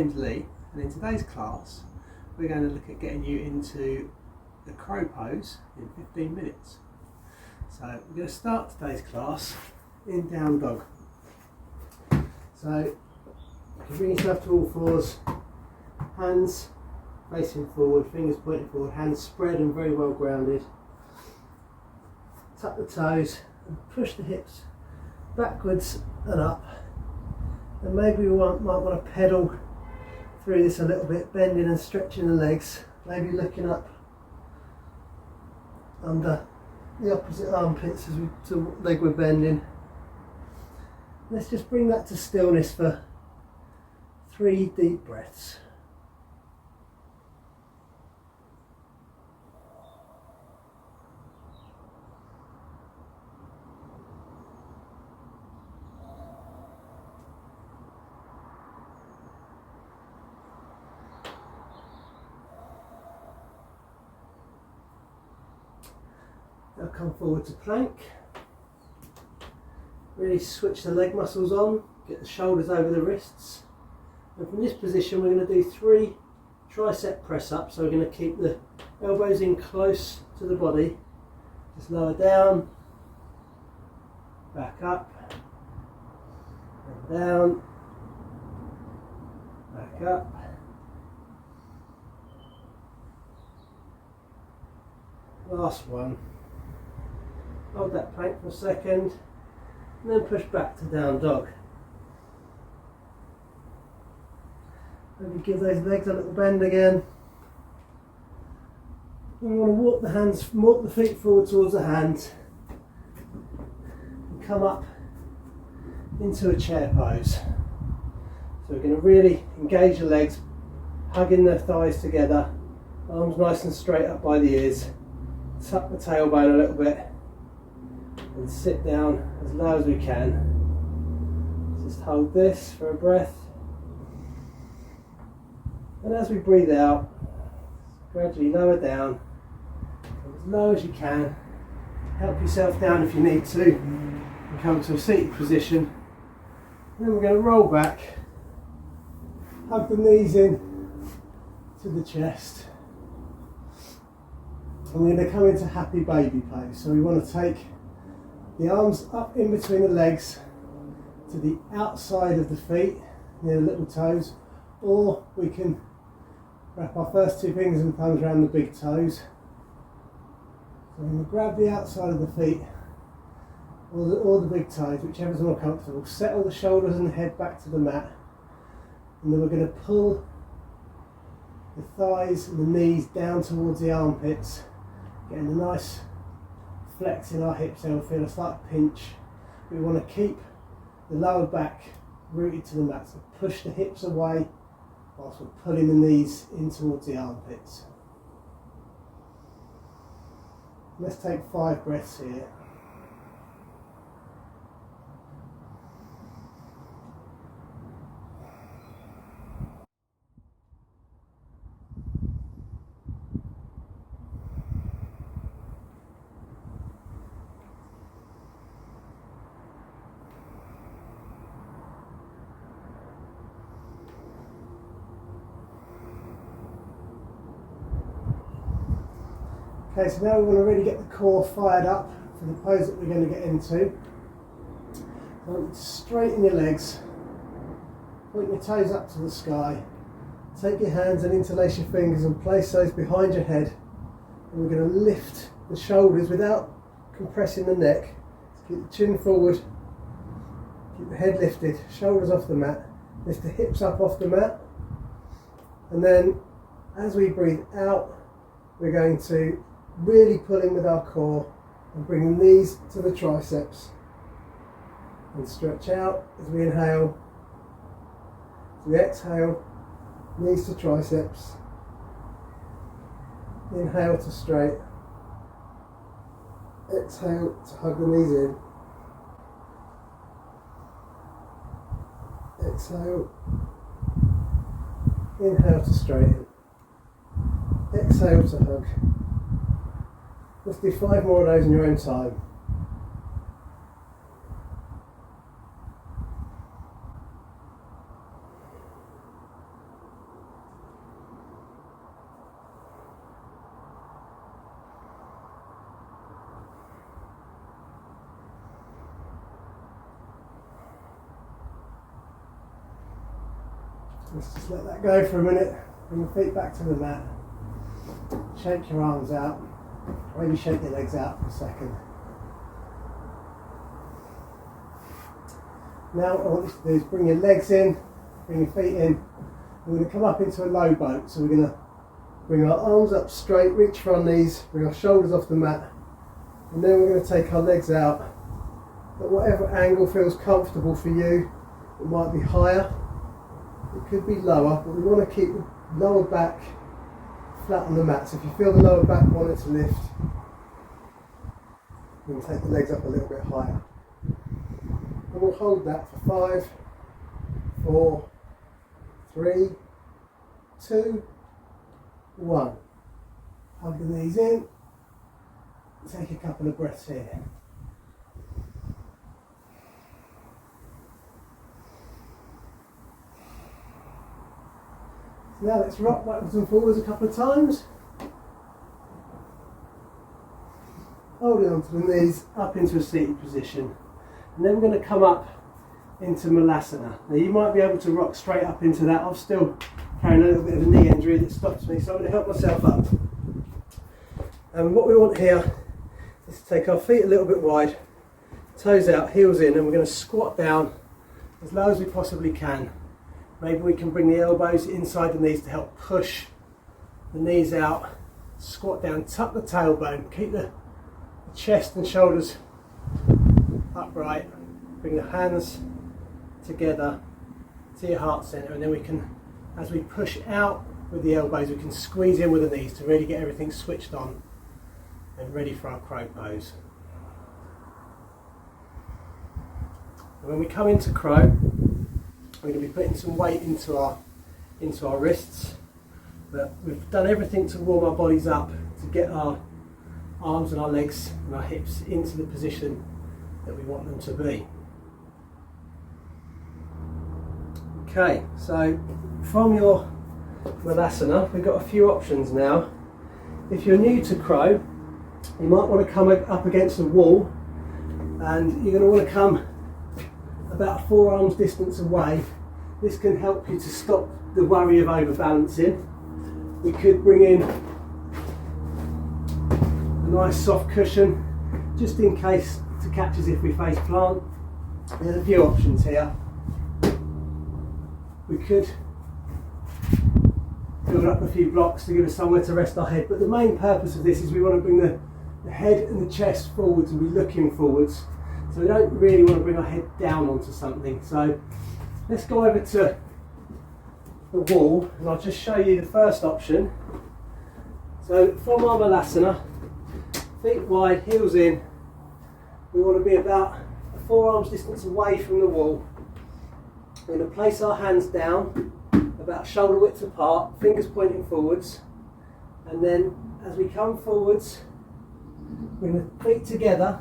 name's Lee, and in today's class we're going to look at getting you into the crow pose in 15 minutes. So we're going to start today's class in down dog. So you can bring yourself to all fours, hands facing forward, fingers pointing forward, hands spread and very well grounded. Tuck the toes and push the hips backwards and up. And maybe we might want to pedal through this a little bit, bending and stretching the legs, maybe looking up under the opposite armpits as the leg we're bending. Let's just bring that to stillness for 3 deep breaths. Now come forward to plank. Really switch the leg muscles on, get the shoulders over the wrists. And from this position we're going to do 3 tricep press ups. So we're going to keep the elbows in close to the body. Just lower down, back up, and down, back up. Last one. Hold that plank for a second, and then push back to down dog. Maybe give those legs a little bend again. And we want to walk the feet forward towards the hands, and come up into a chair pose. So we're going to really engage the legs, hugging the thighs together, arms nice and straight up by the ears, tuck the tailbone a little bit, and sit down as low as we can. Just hold this for a breath, and as we breathe out, gradually lower down, as low as you can. Help yourself down if you need to, and come to a seated position. And then we're going to roll back, hug the knees in to the chest, and we're going to come into happy baby pose. So we want to take the arms up in between the legs to the outside of the feet, near the little toes, or we can wrap our first 2 fingers and thumbs around the big toes. So we're going to grab the outside of the feet, or the big toes, whichever's more comfortable. Settle the shoulders and the head back to the mat, and then we're going to pull the thighs and the knees down towards the armpits, getting a nice flex in our hips, and we'll feel a slight pinch. We want to keep the lower back rooted to the mat, so push the hips away whilst we're pulling the knees in towards the armpits. Let's take 5 breaths here. Okay, so now we want to really get the core fired up for the pose that we're going to get into. So I want you to straighten your legs, point your toes up to the sky, take your hands and interlace your fingers and place those behind your head. And we're going to lift the shoulders without compressing the neck. Keep the chin forward, keep the head lifted, shoulders off the mat, lift the hips up off the mat. And then as we breathe out, we're going to really pull in with our core and bring the knees to the triceps and stretch out as we inhale. As we exhale, knees to triceps, inhale to straight, exhale to hug the knees in, exhale, inhale to straighten, exhale to hug. Let's do 5 more of those in your own time. Let's just let that go for a minute. Bring your feet back to the mat. Shake your arms out. Maybe shake your legs out for a second. Now what I want you to do is bring your legs in, bring your feet in. We're going to come up into a low boat. So we're going to bring our arms up straight, reach for our knees, bring our shoulders off the mat. And then we're going to take our legs out at whatever angle feels comfortable for you. It might be higher, it could be lower, but we want to keep the lower back flat on the mat. So if you feel the lower back wanting to lift, we can take the legs up a little bit higher. And we'll hold that for 5, 4, 3, 2, 1. Hug the knees in. Take a couple of breaths here. So now let's rock backwards and forwards a couple of times. Holding onto the knees up into a seated position. And then we're going to come up into Malasana. Now you might be able to rock straight up into that. I'm still carrying a little bit of a knee injury that stops me, so I'm going to help myself up. And what we want here is to take our feet a little bit wide, toes out, heels in, and we're going to squat down as low as we possibly can. Maybe we can bring the elbows inside the knees to help push the knees out. Squat down, tuck the tailbone, keep the chest and shoulders upright. Bring the hands together to your heart center, and then we can, as we push out with the elbows, we can squeeze in with the knees to really get everything switched on and ready for our crow pose. And when we come into crow, we're going to be putting some weight into our wrists, but we've done everything to warm our bodies up to get our arms and our legs and our hips into the position that we want them to be. Okay, so from your Malasana, we've got a few options now. If you're new to crow, you might want to come up against a wall, and you're going to want to come about 4 arms distance away. This can help you to stop the worry of overbalancing. We could bring in a nice soft cushion just in case to catch us if we face plant. There's a few options here. We could build up a few blocks to give us somewhere to rest our head, but the main purpose of this is we want to bring the head and the chest forwards and be looking forwards. So we don't really want to bring our head down onto something. So let's go over to the wall and I'll just show you the first option. So from our Malasana, feet wide, heels in, we want to be about 4 arms distance away from the wall. We're going to place our hands down about shoulder width apart, fingers pointing forwards, and then as we come forwards, bring the feet together.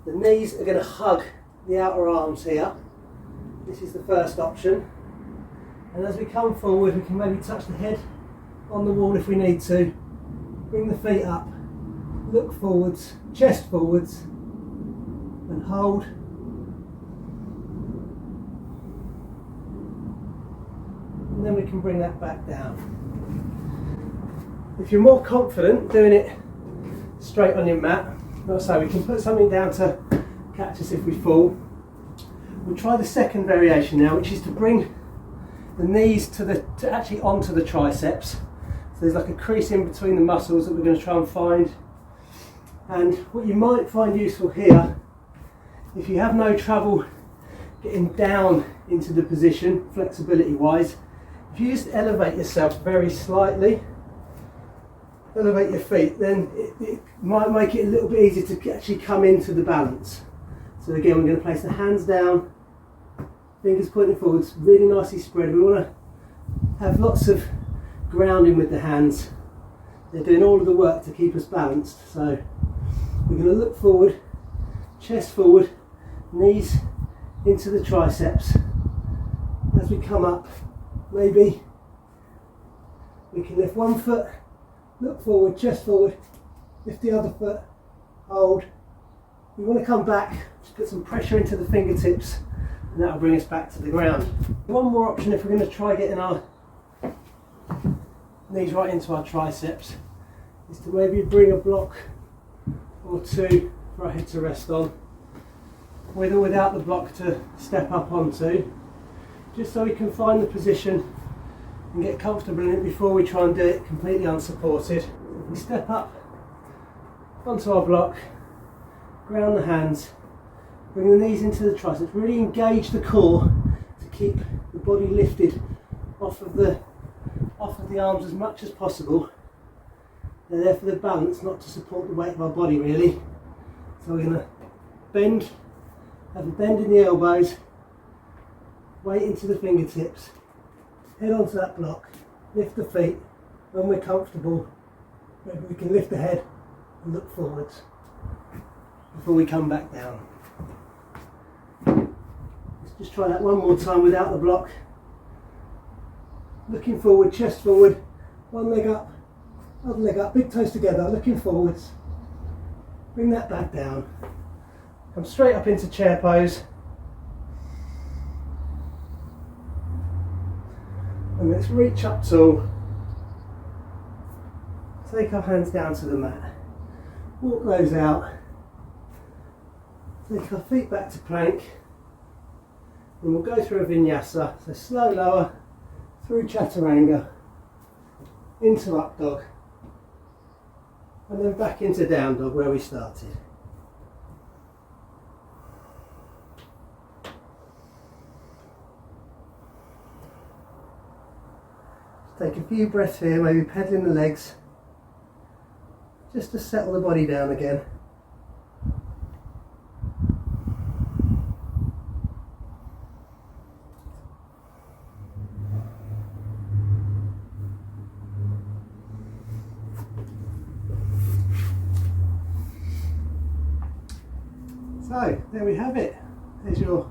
The knees are going to hug the outer arms here. This is the first option. And as we come forward, we can maybe touch the head on the wall if we need to. Bring the feet up, look forwards, chest forwards, and hold. And then we can bring that back down. If you're more confident doing it straight on your mat, so we can put something down to catch us if we fall. We'll try the second variation now, which is to bring the knees to actually onto the triceps. So there's like a crease in between the muscles that we're going to try and find. And what you might find useful here, if you have no trouble getting down into the position, flexibility wise, if you just elevate yourself very slightly, elevate your feet, then it might make it a little bit easier to actually come into the balance. So again, we're going to place the hands down, fingers pointing forwards, really nicely spread. We want to have lots of grounding with the hands. They're doing all of the work to keep us balanced. So we're going to look forward, chest forward, knees into the triceps. As we come up, maybe we can lift one foot, look forward, chest forward, lift the other foot, hold. We want to come back, just put some pressure into the fingertips and that'll bring us back to the ground. One more option if we're going to try getting our knees right into our triceps is to maybe bring a block or two for our head to rest on, with or without the block to step up onto, just so we can find the position and get comfortable in it before we try and do it completely unsupported. If we step up onto our block, ground the hands, bring the knees into the triceps, really engage the core to keep the body lifted off of the arms as much as possible. They're there for the balance, not to support the weight of our body really. So we're going to bend, have a bend in the elbows, weight into the fingertips, head onto that block, lift the feet. When we're comfortable, maybe we can lift the head and look forwards before we come back down. Let's just try that one more time without the block. Looking forward, chest forward, one leg up, other leg up, big toes together, looking forwards. Bring that back down. Come straight up into chair pose. And let's reach up tall. Take our hands down to the mat. Walk those out. Take our feet back to plank. And we'll go through a vinyasa. So slow lower, through chaturanga, into up dog, and then back into down dog where we started. Just take a few breaths here, maybe pedaling the legs, just to settle the body down again. So there we have it. There's your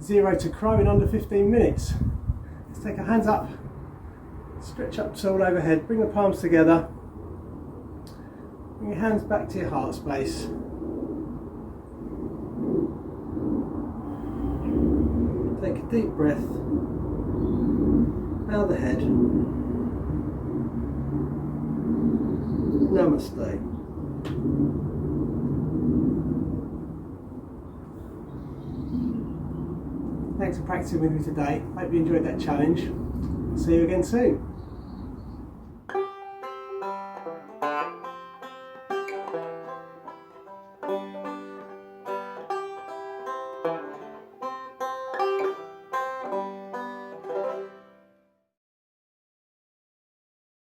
0 to crow in under 15 minutes. Let's take our hands up, stretch up tall overhead, bring the palms together, bring your hands back to your heart space. Take a deep breath, bow the head. Namaste. Thanks for practicing with me today. Hope you enjoyed that challenge. See you again soon.